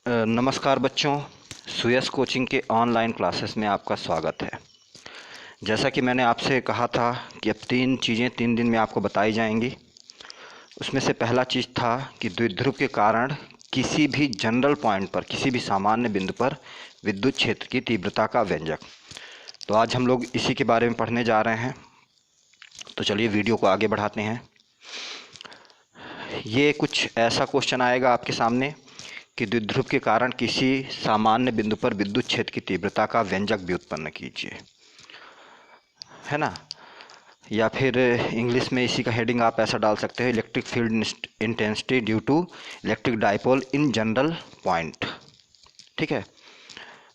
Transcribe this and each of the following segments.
नमस्कार बच्चों, सुयस कोचिंग के ऑनलाइन क्लासेस में आपका स्वागत है। जैसा कि मैंने आपसे कहा था कि अब 3 चीज़ें 3 दिन में आपको बताई जाएंगी। उसमें से पहला चीज़ था कि द्विध्रुव के कारण किसी भी जनरल पॉइंट पर, किसी भी सामान्य बिंदु पर विद्युत क्षेत्र की तीव्रता का व्यंजक। तो आज हम लोग इसी के बारे में पढ़ने जा रहे हैं। तो चलिए वीडियो को आगे बढ़ाते हैं। ये कुछ ऐसा क्वेश्चन आएगा आपके सामने कि द्विध्रुव के कारण किसी सामान्य बिंदु पर विद्युत क्षेत्र की तीव्रता का व्यंजक व्युत्पन्न कीजिए, है ना। या फिर इंग्लिश में इसी का हेडिंग आप ऐसा डाल सकते हैं, electric field intensity due to electric dipole in general point. ठीक है,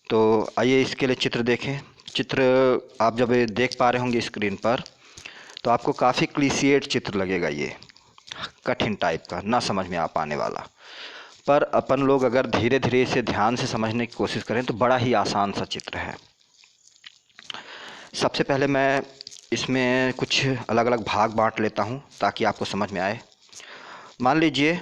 तो आइए इसके लिए चित्र देखें। चित्र आप जब देख पा रहे होंगे स्क्रीन पर तो आपको काफ़ी क्लीसिएट चित्र लगेगा, ये कठिन टाइप का, ना समझ में आ पाने वाला। पर अपन लोग अगर धीरे धीरे इसे ध्यान से समझने की कोशिश करें तो बड़ा ही आसान सा चित्र है। सबसे पहले मैं इसमें कुछ अलग अलग भाग बांट लेता हूं ताकि आपको समझ में आए। मान लीजिए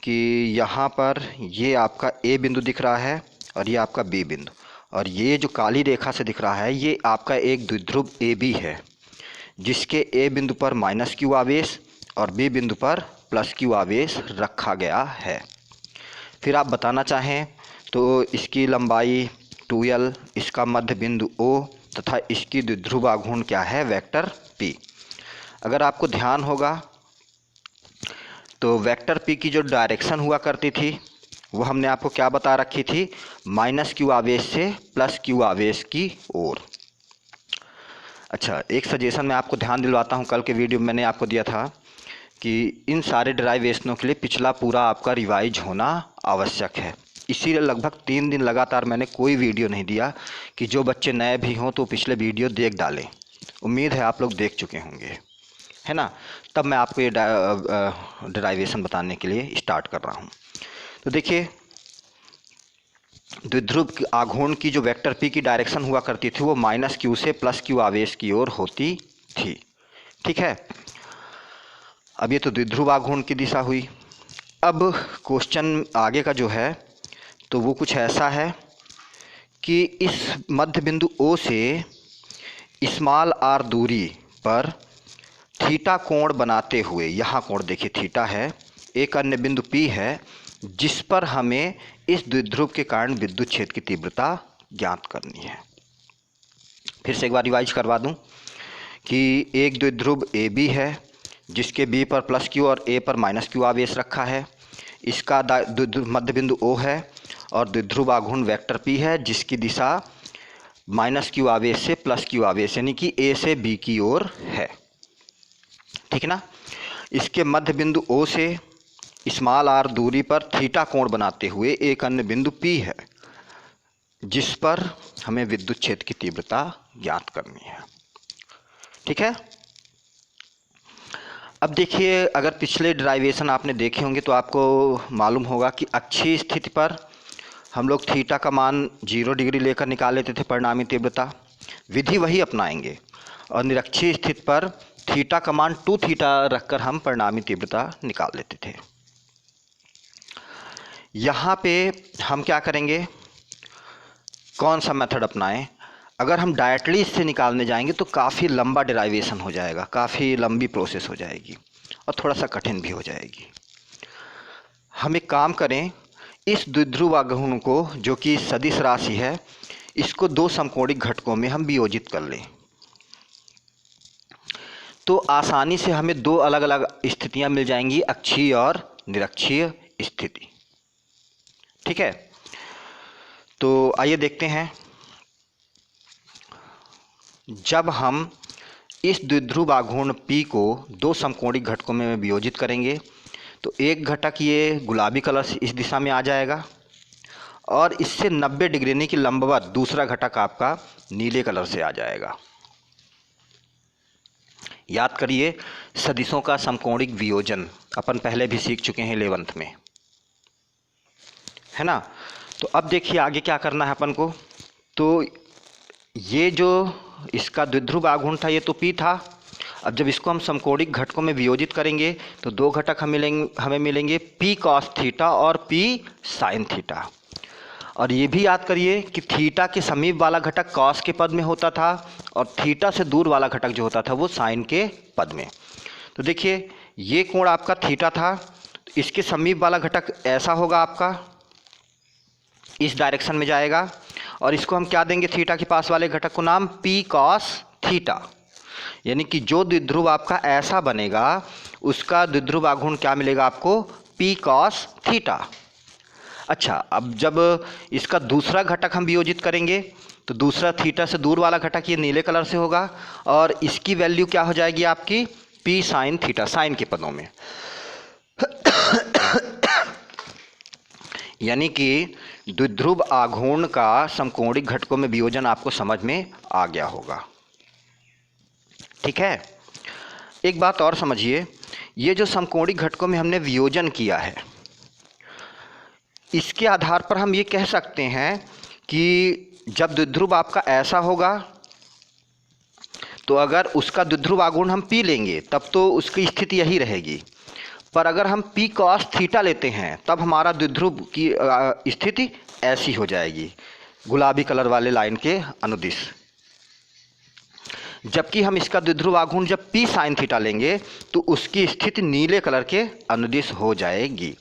कि यहाँ पर ये आपका ए बिंदु दिख रहा है और ये आपका बी बिंदु, और ये जो काली रेखा से दिख रहा है ये आपका एक द्विध्रुव ए बी है, जिसके ए बिंदु पर माइनस क्यू आवेश और बी बिंदु पर प्लस क्यू आवेश रखा गया है। फिर आप बताना चाहें तो इसकी लंबाई 2l, इसका मध्य बिंदु O तथा इसकी द्विध्रुव आघूर्ण क्या है, वेक्टर P। अगर आपको ध्यान होगा तो वेक्टर P की जो डायरेक्शन हुआ करती थी वो हमने आपको क्या बता रखी थी, माइनस क्यू आवेश से प्लस क्यू आवेश की ओर। अच्छा, एक सजेशन मैं आपको ध्यान दिलवाता हूँ। कल के वीडियो में मैंने आपको दिया था कि इन सारे डेरिवेशनों के लिए पिछला पूरा आपका रिवाइज होना आवश्यक है। इसीलिए लगभग 3 दिन लगातार मैंने कोई वीडियो नहीं दिया कि जो बच्चे नए भी हों तो पिछले वीडियो देख डालें। उम्मीद है आप लोग देख चुके होंगे, है ना। तब मैं आपको ये डेरिवेशन बताने के लिए स्टार्ट कर रहा हूँ। तो देखिए, द्विध्रुव आघूर्ण की जो वेक्टर पी की डायरेक्शन हुआ करती थी वो माइनस क्यू से प्लस क्यू आवेश की ओर होती थी। ठीक है, अब ये तो द्विध्रुव आघूर्ण की दिशा हुई। अब क्वेश्चन आगे का जो है तो वो कुछ ऐसा है कि इस मध्य बिंदु O से स्मॉल r दूरी पर थीटा कोण बनाते हुए, यहाँ कोण देखिए थीटा है, एक अन्य बिंदु P है जिस पर हमें इस द्विध्रुव के कारण विद्युत क्षेत्र की तीव्रता ज्ञात करनी है। फिर से एक बार रिवाइज करवा दूं कि एक द्विध्रुव AB है जिसके B पर प्लस क्यू और A पर माइनस क्यू आवेश रखा है। इसका मध्य बिंदु O है और द्विध्रुव आघूर्ण वेक्टर P है जिसकी दिशा माइनस क्यू आवेश से प्लस क्यू आवेश यानी कि A से B की ओर है। ठीक है ना। इसके मध्य बिंदु O से स्मॉल r दूरी पर थीटा कोण बनाते हुए एक अन्य बिंदु P है जिस पर हमें विद्युत क्षेत्र की तीव्रता ज्ञात करनी है। ठीक है। अब देखिए, अगर पिछले डेरिवेशन आपने देखे होंगे तो आपको मालूम होगा कि अक्षीय स्थिति पर हम लोग थीटा का मान 0 डिग्री लेकर निकाल लेते थे परिणामी तीव्रता। विधि वही अपनाएंगे और निरक्षीय स्थिति पर थीटा का मान 2 थीटा रखकर हम परिणामी तीव्रता निकाल लेते थे। यहाँ पे हम क्या करेंगे, कौन सा मेथड अपनाएं। अगर हम डायरेक्टली इससे निकालने जाएंगे तो काफ़ी लंबा डेरिवेशन हो जाएगा, काफ़ी लंबी प्रोसेस हो जाएगी और थोड़ा सा कठिन भी हो जाएगी। हम एक काम करें, इस द्विध्रुव आघूर्ण को जो कि सदिश राशि है इसको 2 समकोणिक घटकों में हम वियोजित कर लें तो आसानी से हमें 2 अलग अलग स्थितियां मिल जाएंगी, अक्षीय और निरक्षीय स्थिति। ठीक है, तो आइए देखते हैं। जब हम इस द्विध्रुव आघूर्ण P को 2 समकोणिक घटकों में वियोजित करेंगे तो एक घटक ये गुलाबी कलर से इस दिशा में आ जाएगा और इससे 90 डिग्री यानी कि लंबवत दूसरा घटक आपका नीले कलर से आ जाएगा। याद करिए, सदिशों का समकोणिक वियोजन अपन पहले भी सीख चुके हैं 11th में, है ना। तो अब देखिए आगे क्या करना है अपन को। तो ये जो इसका द्विध्रुव आघूर्ण था ये तो P था। अब जब इसको हम समकोणिक घटकों में वियोजित करेंगे तो दो घटक हमें मिलेंगे पी कॉस थीटा और पी साइन थीटा। और ये भी याद करिए कि थीटा के समीप वाला घटक कॉस के पद में होता था और थीटा से दूर वाला घटक जो होता था वो साइन के पद में। तो देखिए ये कोण आपका थीटा था, तो इसके समीप वाला घटक ऐसा होगा आपका, इस डायरेक्शन में जाएगा, और इसको हम क्या देंगे थीटा के पास वाले घटक को नाम पी कॉस थीटा। यानी कि जो द्विध्रुव आपका ऐसा बनेगा उसका द्विध्रुव आघूर्ण क्या मिलेगा आपको, पी कॉस थीटा। अच्छा, अब जब इसका दूसरा घटक हम वियोजित करेंगे तो दूसरा थीटा से दूर वाला घटक ये नीले कलर से होगा और इसकी वैल्यू क्या हो जाएगी आपकी, पी साइन थीटा, साइन के पदों में। यानी कि द्विध्रुव आघूर्ण का समकोणिक घटकों में वियोजन आपको समझ में आ गया होगा। ठीक है, एक बात और समझिए, ये जो समकोणिक घटकों में हमने वियोजन किया है इसके आधार पर हम ये कह सकते हैं कि जब द्विध्रुव आपका ऐसा होगा तो अगर उसका द्विध्रुव आघूर्ण हम पी लेंगे तब तो उसकी स्थिति यही रहेगी, पर अगर हम पी कॉस थीटा लेते हैं तब हमारा द्विध्रुव की स्थिति ऐसी हो जाएगी, गुलाबी कलर वाले लाइन के अनुदिश। जबकि हम इसका द्विध्रुव आघूर्ण जब पी साइन थीटा लेंगे तो उसकी स्थिति नीले कलर के अनुदिश हो जाएगी।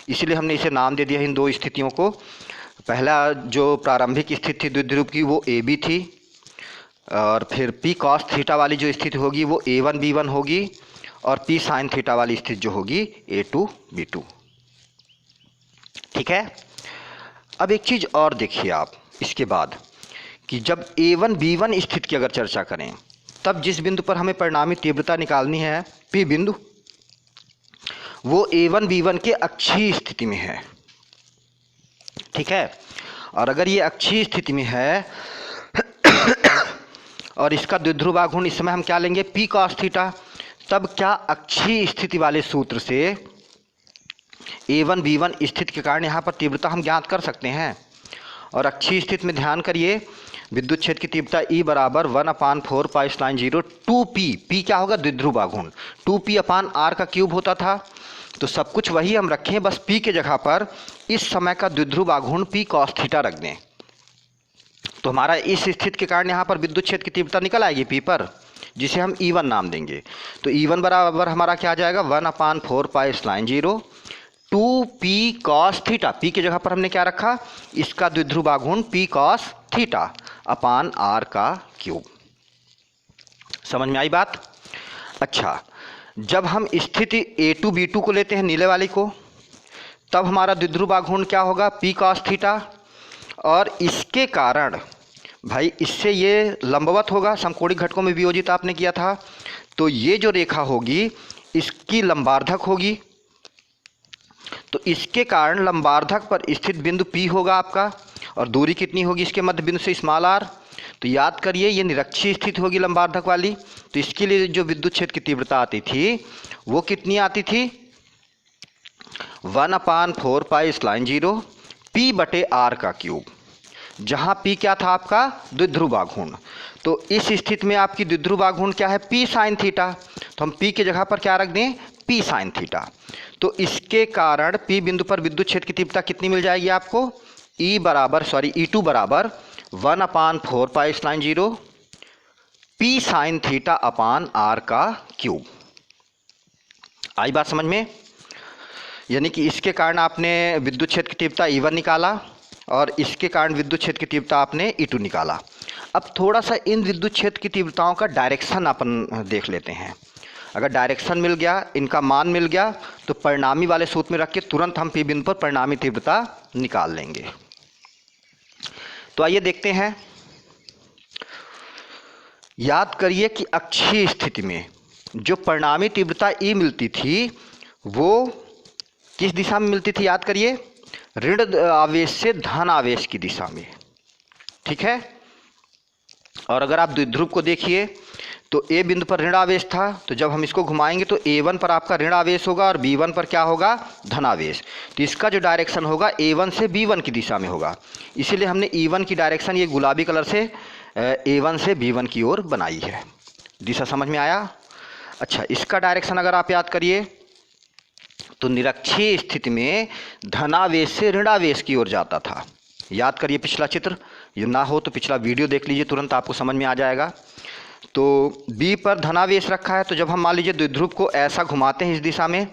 इसलिए हमने इसे नाम दे दिया इन दो स्थितियों को। पहला जो प्रारंभिक स्थिति थी द्विध्रुव की वो ए बी थी, और फिर पी कॉस थीटा वाली जो स्थिति होगी वो A1 B1 होगी, और पी साइन थीटा वाली स्थिति जो होगी A2 B2। ठीक है, अब एक चीज़ और देखिए आप इसके बाद कि जब A1 B1 स्थिति की अगर चर्चा करें तब जिस बिंदु पर हमें परिणामी तीव्रता निकालनी है P बिंदु, वो A1 B1 के अक्षीय स्थिति में है। ठीक है, और अगर ये अक्षीय स्थिति में है और इसका द्विध्रुव आघूर्ण इस समय हम क्या लेंगे, पी कॉस थीटा, तब क्या अक्षीय स्थिति वाले सूत्र से A1 B1 स्थिति के कारण यहाँ पर तीव्रता हम ज्ञात कर सकते हैं। और अक्षीय स्थिति में ध्यान करिए, विद्युत क्षेत्र की तीव्रता E बराबर 1/4 पाई स्लाइन 0 2p, p क्या होगा, द्विध्रुव आघूर्ण, 2p/r का क्यूब होता था। तो सब कुछ वही हम रखें, बस p के जगह पर इस समय का द्विध्रुव आघूर्ण p cos थीटा रख दें, तो हमारा इस स्थिति के कारण यहाँ पर विद्युत क्षेत्र की तीव्रता निकल आएगी p पर, जिसे हम E1 नाम देंगे। तो E1 बराबर हमारा क्या आ जाएगा, 1/4 pi saline 0 2p cos theta, p की जगह पर हमने क्या रखा, इसका द्विध्रुव आघूर्ण p cos theta upon r का क्यूब। समझ में आई बात। अच्छा, जब हम स्थिति A2 B2 को लेते हैं नीले वाली को, तब हमारा द्विध्रुव आघूर्ण क्या होगा, p cos थीटा, और इसके कारण भाई इससे ये लंबवत होगा, समकोणिक घटकों में वियोजित आपने किया था, तो ये जो रेखा होगी इसकी लंबार्धक होगी, तो इसके कारण लंबार्धक पर स्थित बिंदु P होगा आपका, और दूरी कितनी होगी इसके मध्य बिंदु से स्मॉल r। तो याद करिए ये निरक्षीय स्थिति होगी लंबार्धक वाली, तो इसके लिए जो विद्युत क्षेत्र की तीव्रता आती थी वो कितनी आती थी, 1/4 पाई स्लाइन 0 p/r का क्यूब, जहाँ p क्या था आपका, द्विध्रुव आघूर्ण। तो इस स्थिति में आपकी द्विध्रुव आघूर्ण क्या है, p साइन थीटा, तो हम p की जगह पर क्या रख दें, p साइन थीटा। तो इसके कारण p बिंदु पर विद्युत क्षेत्र की तीव्रता कितनी मिल जाएगी आपको, E2 बराबर 1/4 pi saline 0 p sine theta upon r का क्यूब। आई बात समझ में। यानी कि इसके कारण आपने विद्युत क्षेत्र की तीव्रता E1 निकाला और इसके कारण विद्युत क्षेत्र की तीव्रता आपने E2 निकाला। अब थोड़ा सा इन विद्युत क्षेत्र की तीव्रताओं का डायरेक्शन अपन देख लेते हैं। अगर डायरेक्शन मिल गया, इनका मान मिल गया, तो परिणामी वाले सूत्र में रख के तुरंत हम P बिंदु पर परिणामी तीव्रता निकाल लेंगे। तो आइए देखते हैं। याद करिए कि अक्षीय स्थिति में जो परिणामी तीव्रता E मिलती थी वो किस दिशा में मिलती थी, याद करिए, ऋण आवेश से धन आवेश की दिशा में। ठीक है, और अगर आप द्विध्रुव को देखिए तो A बिंदु पर ऋण आवेश था, तो जब हम इसको घुमाएंगे तो A1 पर आपका ऋण आवेश होगा और B1 पर क्या होगा, धन आवेश। तो इसका जो डायरेक्शन होगा A1 से B1 की दिशा में होगा, इसीलिए हमने E1 की डायरेक्शन ये गुलाबी कलर से A1 से B1 की ओर बनाई है। दिशा समझ में आया। अच्छा, इसका डायरेक्शन अगर आप याद करिए तो निरक्षीय स्थिति में धनावेश से ऋणावेश की ओर जाता था। याद करिए पिछला चित्र, ये ना हो तो पिछला वीडियो देख लीजिए, तुरंत आपको समझ में आ जाएगा। तो बी पर धनावेश रखा है, तो जब हम मान लीजिए द्विध्रुव को ऐसा घुमाते हैं इस दिशा में,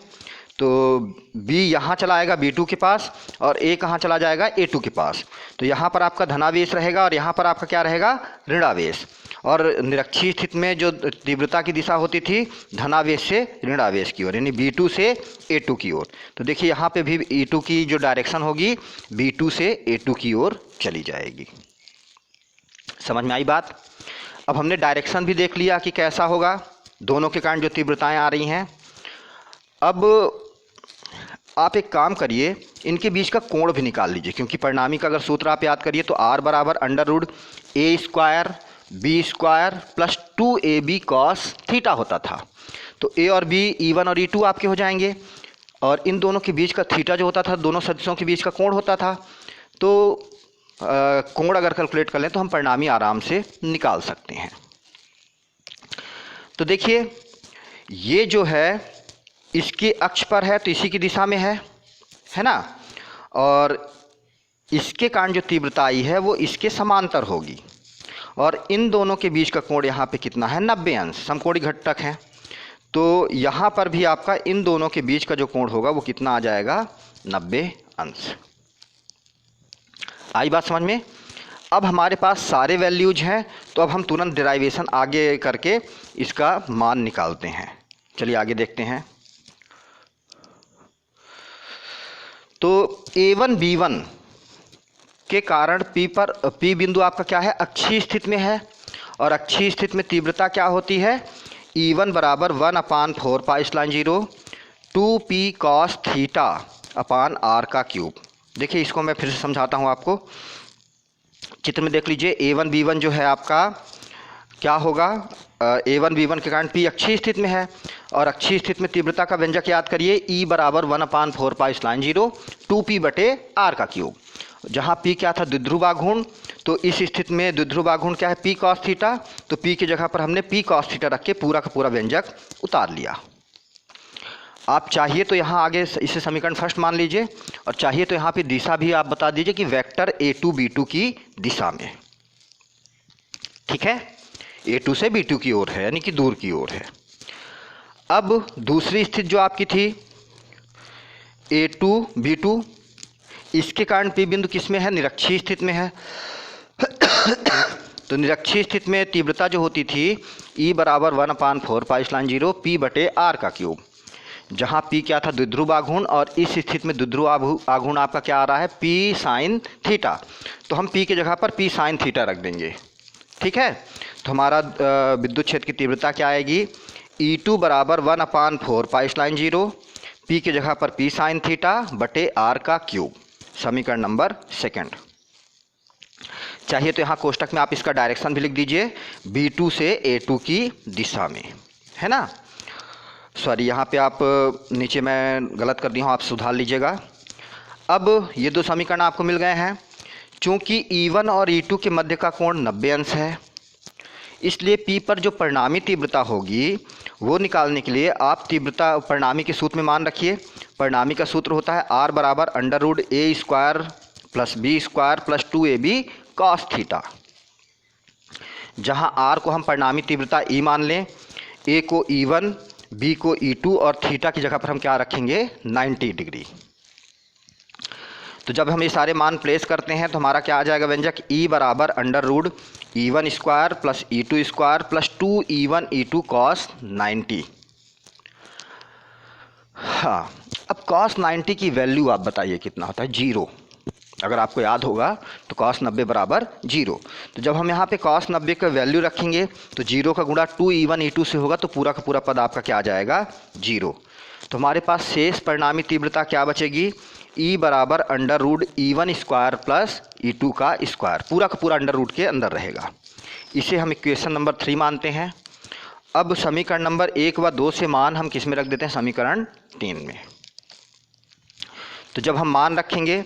तो बी यहाँ चला आएगा B2 के पास और ए कहाँ चला जाएगा A2 के पास। तो यहाँ पर आपका धनावेश रहेगा और यहाँ पर आपका क्या रहेगा, ऋणावेश। और निरक्षीय स्थिति में जो तीव्रता की दिशा होती थी धनावेश से ऋणावेश की ओर, यानी B2 से A2 की ओर। तो देखिए यहाँ पे भी E2 की जो डायरेक्शन होगी B2 से A2 की ओर चली जाएगी। समझ में आई बात। अब हमने डायरेक्शन भी देख लिया कि कैसा होगा, दोनों के कारण जो तीव्रताएं आ रही हैं। अब आप एक काम करिए, इनके बीच का कोण भी निकाल लीजिए, क्योंकि परिणामी का अगर सूत्र आप याद करिए तो R बराबर √a² b² plus 2ab cos theta होता था। तो A और B E1 और E2 आपके हो जाएंगे, और इन दोनों के बीच का थीटा जो होता था, दोनों सदिशों के बीच का कोण होता था। तो कोण अगर कैलकुलेट कर लें तो हम परिणामी आराम से निकाल सकते हैं। तो देखिए ये जो है इसके अक्ष पर है तो इसी की दिशा में है ना, और इसके कारण जो तीव्रता आई है वो इसके समांतर होगी, और इन दोनों के बीच का कोण यहाँ पे कितना है, 90 अंश, समकोणी घटक है। तो यहाँ पर भी आपका इन दोनों के बीच का जो कोण होगा वो कितना आ जाएगा, 90 अंश। आई बात समझ में। अब हमारे पास सारे वैल्यूज हैं, तो अब हम तुरंत डेरिवेशन आगे करके इसका मान निकालते हैं। चलिए आगे देखते हैं। तो A1 B1 के कारण P बिंदु आपका क्या है, अक्षीय स्थिति में है, और अक्षीय स्थिति में तीव्रता क्या होती है, E1 बराबर 1/4 pi saline 0 2p cos theta upon r का क्यूब। देखिए इसको मैं फिर से समझाता हूँ आपको, चित्र में देख लीजिए। A1 B1 जो है आपका क्या होगा, A1 B1 के कारण P अक्षीय स्थिति में है, और अक्षीय स्थिति में तीव्रता का व्यंजक याद करिए, E बराबर 1/4 पाई स्लाइन 0 2p बटे r का क्यूब। जहाँ P क्या था, द्विध्रुव आघूर्ण, तो इस स्थिति में द्विध्रुव आघूर्ण क्या है, P cos थीटा। तो P की जगह पर हमने P cos थीटा रख के पूरा का पूरा व्यंजक उतार लिया। आप चाहिए तो यहाँ आगे इसे समीकरण फर्स्ट मान लीजिए, और चाहिए तो यहाँ पे दिशा भी आप बता दीजिए कि वेक्टर A2 B2 की दिशा में, ठीक है, A2 से B2 की ओर है, यानी कि दूर की ओर है। अब दूसरी स्थिति जो आपकी थी A2 B2, इसके कारण P बिंदु किस में है, निरक्षीय स्थिति में है। तो निरक्षीय स्थिति में तीव्रता जो होती थी E बराबर 1/4 पाई स्लाइन 0 P बटे r का क्यूब, जहाँ P क्या था, द्विध्रुव आघूर्ण, और इस स्थिति में द्विध्रुव आघूर्ण आपका क्या आ रहा है, P साइन थीटा। तो हम P की जगह पर P साइन थीटा रख देंगे, ठीक है। तो हमारा विद्युत क्षेत्र की तीव्रता क्या आएगी, E2 बराबर 1/4 पाई स्लाइन 0 P की जगह पर P साइन थीटा बटे r का क्यूब। समीकरण नंबर सेकंड। चाहिए तो यहाँ कोष्टक में आप इसका डायरेक्शन भी लिख दीजिए, B2 से A2 की दिशा में, है ना। सॉरी, यहाँ पे आप नीचे मैं गलत कर दिया हूँ, आप सुधार लीजिएगा। अब ये दो समीकरण आपको मिल गए हैं। चूँकि E1 और E2 के मध्य का कोण 90 अंश है, इसलिए P पर जो परिणामी तीव्रता होगी वो निकालने के लिए आप तीव्रता परिणामी के सूत्र में मान रखिए। परिणामी का सूत्र होता है R बराबर √a² plus b² plus 2ab cos theta, जहाँ R को हम परिणामी तीव्रता E मान लें, A को E1, B को E2, और थीटा की जगह पर हम क्या रखेंगे, 90 डिग्री। तो जब हम ये सारे मान प्लेस करते हैं तो हमारा क्या आ जाएगा व्यंजक, E बराबर √E1² plus E2² plus 2E1 E2 cos 90। हाँ, अब cos 90 की वैल्यू आप बताइए कितना होता है, 0। अगर आपको याद होगा तो cos 90 बराबर 0। तो जब हम यहाँ पे cos 90 का वैल्यू रखेंगे तो 0 का गुणा 2E1 E2 से होगा, तो पूरा का पूरा पद आपका क्या आ जाएगा, 0। तो हमारे पास शेष परिणामी तीव्रता क्या बचेगी, E बराबर √E1² प्लस E2 का स्क्वायर, पूरा का पूरा अंडर रूट के अंदर रहेगा। इसे हम इक्वेशन नंबर 3 मानते हैं। अब समीकरण नंबर 1 व 2 से मान हम किस में रख देते हैं, समीकरण 3 में। तो जब हम मान रखेंगे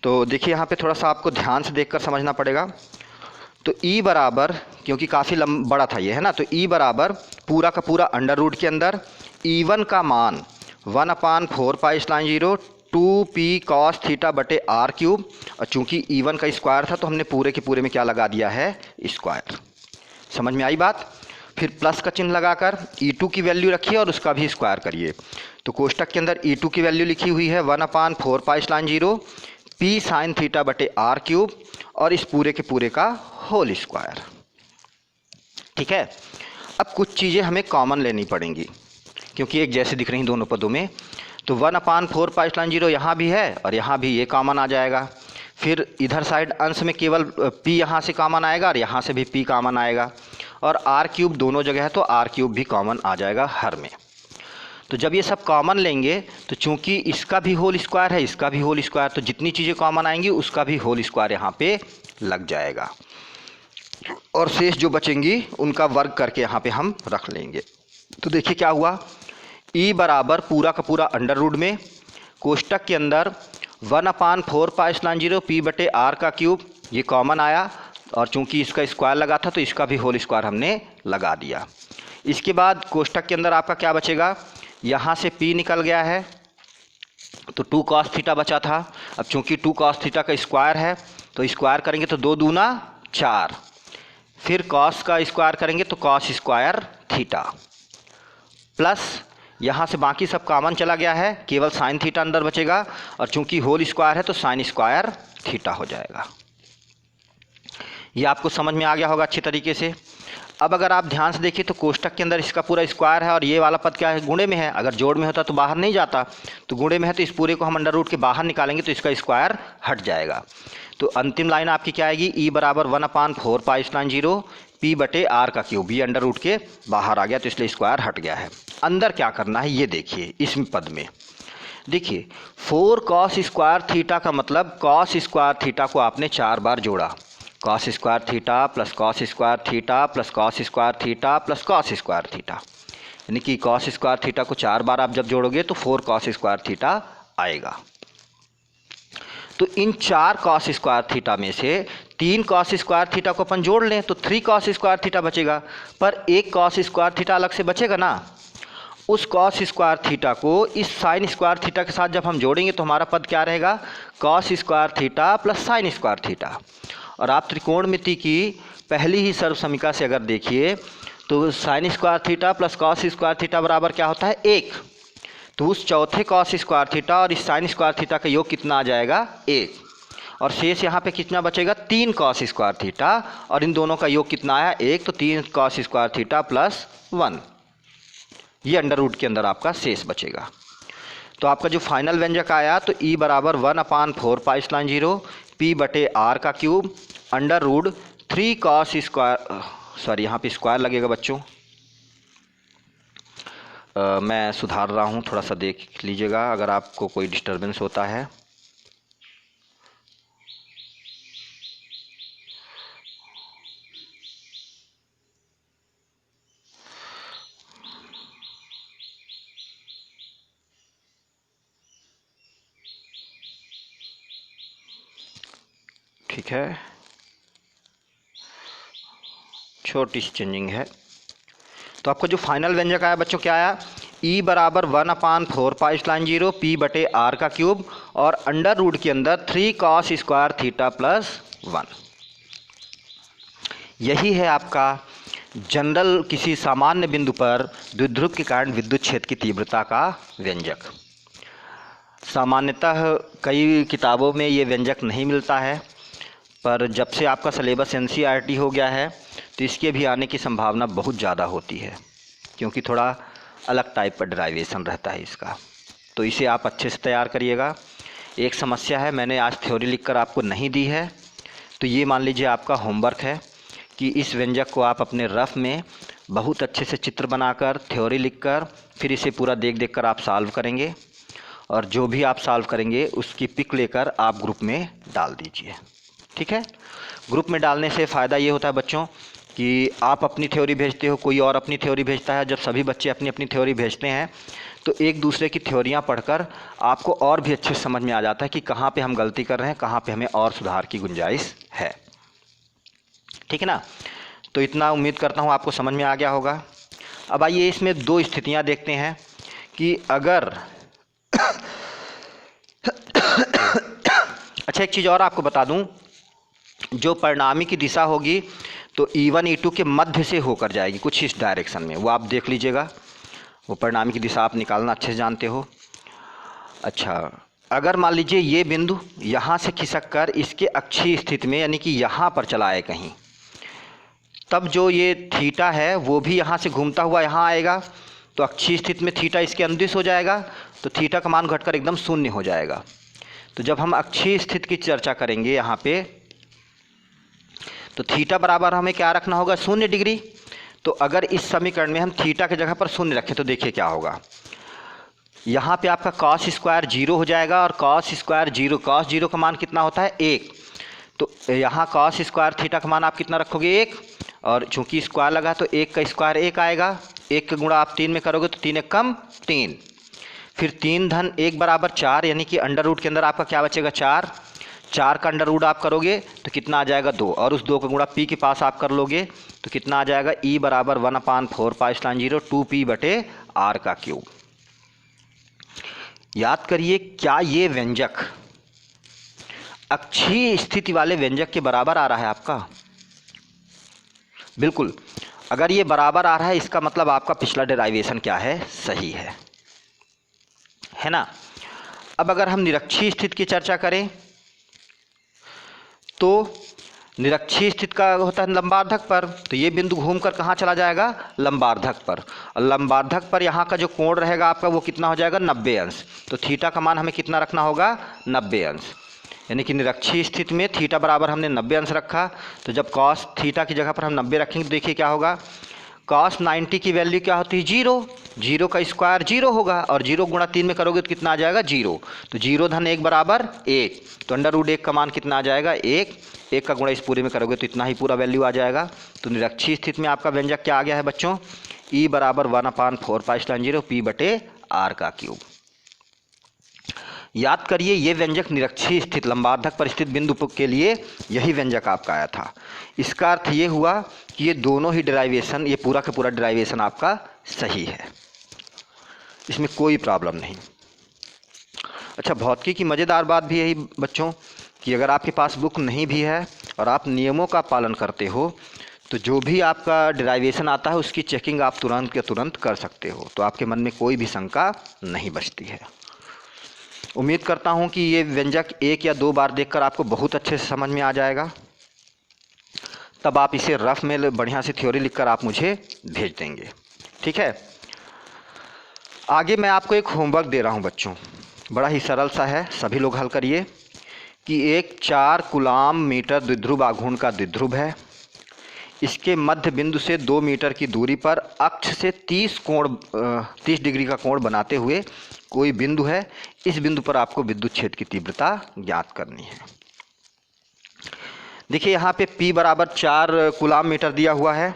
तो देखिए यहाँ पे थोड़ा सा आपको ध्यान से देखकर समझना पड़ेगा। तो E बराबर, क्योंकि काफ़ी बड़ा था ये, है ना, तो E बराबर पूरा का पूरा अंडर रूट के अंदर E1 का मान 1/4 pi saline 0 2p cos theta बटे आर क्यूब, और चूंकि E1 का स्क्वायर था तो हमने पूरे के पूरे में क्या लगा दिया है, स्क्वायर। समझ में आई बात। फिर प्लस का चिन्ह लगाकर E2 की वैल्यू रखिए और उसका भी स्क्वायर करिए। तो कोष्टक के अंदर E2 की वैल्यू लिखी हुई है 1/4 pi saline 0 p sine theta बटे आर क्यूब, और इस पूरे के पूरे का होल स्क्वायर। ठीक है। अब कुछ चीज़ें हमें कॉमन लेनी पड़ेंगी क्योंकि एक जैसे दिख रही दोनों पदों में। तो 1/4 पाई स्लाइन 0 यहाँ भी है और यहाँ भी ये कॉमन आ जाएगा। फिर इधर साइड अंश में केवल p यहाँ से कॉमन आएगा और यहाँ से भी p कॉमन आएगा, और आर क्यूब दोनों जगह है तो आर क्यूब भी कॉमन आ जाएगा हर में। तो जब ये सब कॉमन लेंगे तो चूंकि इसका भी होल स्क्वायर है, इसका भी होल स्क्वायर, तो जितनी चीज़ें कॉमन आएंगी उसका भी होल स्क्वायर यहाँ पे लग जाएगा, और शेष जो बचेंगी उनका वर्ग करके यहाँ पे हम रख लेंगे। तो देखिए क्या हुआ, E बराबर पूरा का पूरा अंडर रूट में कोष्टक के अंदर 1/4 पाई स्लाइन 0 p बटे आर का क्यूब, ये कॉमन आया, और चूंकि इसका स्क्वायर लगा था तो इसका भी होल स्क्वायर हमने लगा दिया। इसके बाद कोष्टक के अंदर आपका क्या बचेगा, यहाँ से p निकल गया है तो 2 cos थीटा बचा था। अब चूंकि 2 cos थीटा का स्क्वायर है तो स्क्वायर करेंगे तो 2 दूना 4, फिर cos का स्क्वायर करेंगे तो cos स्क्वायर थीटा, प्लस यहाँ से बाकी सब कॉमन चला गया है, केवल साइन थीटा अंदर बचेगा, और चूंकि होल स्क्वायर है तो साइन स्क्वायर थीटा हो जाएगा। ये आपको समझ में आ गया होगा अच्छी तरीके से। अब अगर आप ध्यान से देखिए तो कोष्टक के अंदर इसका पूरा स्क्वायर है और ये वाला पद क्या है, गुणे में है। अगर जोड़ में होता तो बाहर नहीं जाता, तो गुणे में है तो इस पूरे को हम अंडर रूट के बाहर निकालेंगे तो इसका स्क्वायर हट जाएगा। तो अंतिम लाइन आपकी क्या आएगी, E बराबर 1/4 पाई स्लाइन 0 p बटे आर का क्यूब, ये अंडर रूट के बाहर आ गया तो इसलिए स्क्वायर हट गया है। अंदर क्या करना है ये देखिए, इस पद में देखिए 4 cos स्क्वायर थीटा का मतलब cos स्क्वायर थीटा को आपने 4 बार जोड़ा, cos square theta plus cos square theta plus cos square theta plus cos square theta, यानी कि cos स्क्वायर थीटा को 4 बार आप जब जोड़ोगे तो 4 cos स्क्वायर थीटा आएगा। तो इन 4 cos स्क्वायर थीटा में से 3 cos स्क्वायर थीटा को अपन जोड़ लें तो 3 cos स्क्वायर थीटा बचेगा, पर एक cos स्क्वायर थीटा अलग से बचेगा ना। उस cos स्क्वायर थीटा को इस साइन स्क्वायर थीटा के साथ जब हम जोड़ेंगे तो हमारा पद क्या रहेगा, cos square theta plus sine square theta. और आप त्रिकोणमिति की पहली ही सर्व समीकरण से अगर देखिए तो sine square theta plus cos square theta बराबर क्या होता है, 1। तो उस चौथे cos स्क्वायर थीटा और इस साइन स्क्वायर थीटा का योग कितना आ जाएगा, 1, और शेष यहाँ पे कितना बचेगा, 3 cos स्क्वायर थीटा, और इन दोनों का योग कितना आया, 1, तो 3 cos स्क्वायर थीटा प्लस 1, ये अंडर रूट के अंदर आपका शेष बचेगा। तो आपका जो फाइनल व्यंजक आया तो E बराबर 1/4 पाई स्लाइन 0 p बटे आर का cube under root 3 cos square, sorry यहाँ पे स्क्वायर लगेगा बच्चों, मैं सुधार रहा हूँ, थोड़ा सा देख लीजिएगा अगर आपको कोई डिस्टरबेंस होता है। ठीक है, छोटी सी चेंजिंग है। तो आपका जो फाइनल व्यंजक आया बच्चों क्या आया, E बराबर 1/4 पाई स्लाइन 0 p बटे आर का क्यूब और अंडर रूट के अंदर 3 cos स्क्वायर थीटा प्लस 1। यही है आपका जनरल किसी सामान्य बिंदु पर द्विध्रुव के कारण विद्युत क्षेत्र की तीव्रता का व्यंजक। सामान्यतः कई किताबों में ये व्यंजक नहीं मिलता है, पर जब से आपका सिलेबस NCERT हो गया है तो इसके भी आने की संभावना बहुत ज़्यादा होती है, क्योंकि थोड़ा अलग टाइप का डेरिवेशन रहता है इसका। तो इसे आप अच्छे से तैयार करिएगा। एक समस्या है, मैंने आज थ्योरी लिखकर आपको नहीं दी है, तो ये मान लीजिए आपका होमवर्क है कि इस व्यंजक को आप अपने रफ में बहुत अच्छे से चित्र बनाकर थ्योरी लिखकर फिर इसे पूरा देख कर आप सॉल्व करेंगे, और जो भी आप सॉल्व करेंगे उसकी पिक लेकर आप ग्रुप में डाल दीजिए। ठीक है, ग्रुप में डालने से फ़ायदा ये होता है बच्चों कि आप अपनी थ्योरी भेजते हो, कोई और अपनी थ्योरी भेजता है। जब सभी बच्चे अपनी अपनी थ्योरी भेजते हैं तो एक दूसरे की थ्योरियाँ पढ़कर आपको और भी अच्छे से समझ में आ जाता है कि कहाँ पे हम गलती कर रहे हैं, कहाँ पे हमें और सुधार की गुंजाइश है। ठीक है ना, तो इतना उम्मीद करता हूँ आपको समझ में आ गया होगा। अब आइए इसमें दो स्थितियां देखते हैं कि अगर अच्छा, एक चीज़ और आपको बता दूं, जो परिणामी की दिशा होगी तो E1 E2 के मध्य से होकर जाएगी कुछ इस डायरेक्शन में, वो आप देख लीजिएगा। वो परिणामी की दिशा आप निकालना अच्छे से जानते हो। अच्छा, अगर मान लीजिए ये बिंदु यहाँ से खिसक कर इसके अक्षीय स्थिति में यानी कि यहाँ पर चला है कहीं, तब जो ये थीटा है वो भी यहाँ से घूमता हुआ यहाँ आएगा, तो अक्षीय स्थिति में थीटा इसके अनुदिश हो जाएगा, तो थीटा का मान घटकर एकदम शून्य हो जाएगा। तो जब हम अक्षीय स्थिति की चर्चा करेंगे यहाँ पे, तो थीटा बराबर हमें क्या रखना होगा, 0 डिग्री। तो अगर इस समीकरण में हम थीटा की जगह पर 0 रखें तो देखिए क्या होगा, यहाँ पे आपका कॉस स्क्वायर 0 हो जाएगा, और कॉस स्क्वायर 0, कॉस 0 का मान कितना होता है, 1। तो यहाँ कॉस स्क्वायर थीटा का मान आप कितना रखोगे, 1, और चूंकि स्क्वायर लगा तो 1 का स्क्वायर 1 आएगा, 1 का गुणा आप 3 में करोगे तो 3 1 कम 3, फिर 3 धन 1 बराबर 4, यानी कि अंडर रूट के अंदर आपका क्या बचेगा, 4। 4 का अंडर रूट आप करोगे तो कितना आ जाएगा, 2, और उस 2 का गुणा पी के पास आप कर लोगे तो कितना आ जाएगा, E बराबर 1/4π/0 2p बटे r का क्यूब। याद करिए, क्या ये व्यंजक अक्षीय स्थिति वाले व्यंजक के बराबर आ रहा है आपका? बिल्कुल, अगर ये बराबर आ रहा है इसका मतलब आपका पिछला डेराइवेशन क्या है, सही है ना। अब अगर हम निरक्षीय स्थिति की चर्चा करें तो निरक्षीय स्थिति का होता है लंबार्धक पर, तो ये बिंदु घूमकर कहाँ चला जाएगा, लंबार्धक पर, और लंबार्धक पर यहाँ का जो कोण रहेगा आपका वो कितना हो जाएगा, 90 अंश। तो थीटा का मान हमें कितना रखना होगा, 90 अंश, यानी कि निरक्षीय स्थिति में थीटा बराबर हमने 90 अंश रखा। तो जब कॉस थीटा की जगह पर हम 90 रखेंगे तो देखिए क्या होगा, कॉस 90 की वैल्यू क्या होती है, 0, 0 का स्क्वायर 0 होगा, और 0 गुणा 3 में करोगे तो कितना आ जाएगा, 0। तो 0 धन 1 बराबर 1, तो अंडर रूट 1 का मान कितना आ जाएगा, 1, 1 का गुणा इस पूरे में करोगे तो इतना ही पूरा वैल्यू आ जाएगा। तो निरक्षीय स्थिति में आपका व्यंजक क्या आ गया है बच्चों, E बराबर 1/4π/0 p बटे r का क्यूब। याद करिए, ये व्यंजक निरक्षीय स्थित लंबार्धक पर स्थित बिंदु के लिए यही व्यंजक आपका आया था। इसका अर्थ ये हुआ कि ये दोनों ही डेराइवेशन, ये पूरा का पूरा डेराइवेशन आपका सही है, इसमें कोई प्रॉब्लम नहीं। अच्छा, भौतिकी की मज़ेदार बात भी यही बच्चों कि अगर आपके पास बुक नहीं भी है और आप नियमों का पालन करते हो तो जो भी आपका डेराइवेशन आता है उसकी चेकिंग आप तुरंत के तुरंत कर सकते हो, तो आपके मन में कोई भी शंका नहीं बचती है। उम्मीद करता हूँ कि ये व्यंजक 1 या 2 बार देखकर आपको बहुत अच्छे से समझ में आ जाएगा, तब आप इसे रफ में बढ़िया सी थ्योरी लिखकर आप मुझे भेज देंगे, ठीक है। आगे मैं आपको एक होमवर्क दे रहा हूँ बच्चों, बड़ा ही सरल सा है, सभी लोग हल करिए। कि एक 4 कूलाम मीटर द्विध्रुव आघूर्ण का द्विध्रुव है, इसके मध्य बिंदु से 2 मीटर की दूरी पर अक्ष से 30 डिग्री का कोण बनाते हुए कोई बिंदु है, इस बिंदु पर आपको विद्युत क्षेत्र की तीव्रता ज्ञात करनी है। देखिए यहाँ पे P बराबर 4 कूलाम मीटर दिया हुआ है,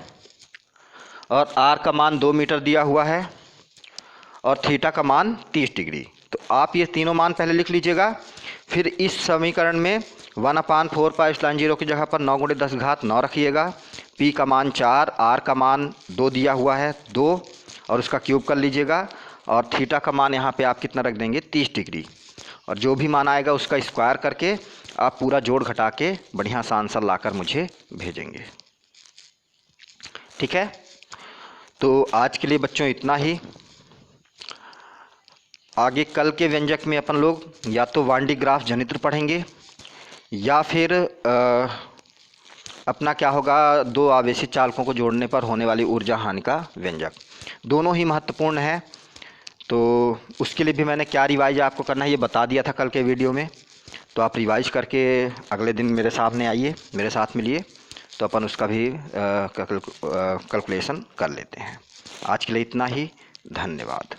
और R का मान 2 मीटर दिया हुआ है, और थीटा का मान 30 डिग्री। तो आप ये तीनों मान पहले लिख लीजिएगा, फिर इस समीकरण में 1/4π/0 की जगह पर 9 × 10⁻9 रखिएगा। P का मान 4, R का मान 2 दिया हुआ है 2, और उसका क्यूब कर लीजिएगा, और थीटा का मान यहाँ पे आप कितना रख देंगे, 30 डिग्री, और जो भी मान आएगा उसका स्क्वायर करके आप पूरा जोड़ घटा के बढ़िया सा आंसर लाकर मुझे भेजेंगे, ठीक है। तो आज के लिए बच्चों इतना ही। आगे कल के व्यंजक में अपन लोग या तो वांडी ग्राफ जनित्र पढ़ेंगे, या फिर अपना क्या होगा, 2 आवेशित चालकों को जोड़ने पर होने वाली ऊर्जा हानि का व्यंजक। दोनों ही महत्वपूर्ण है, तो उसके लिए भी मैंने क्या रिवाइज आपको करना है ये बता दिया था कल के वीडियो में। तो आप रिवाइज करके अगले दिन मेरे सामने आइए, मेरे साथ मिलिए, तो अपन उसका भी कैलकुलेशन कर लेते हैं। आज के लिए इतना ही, धन्यवाद।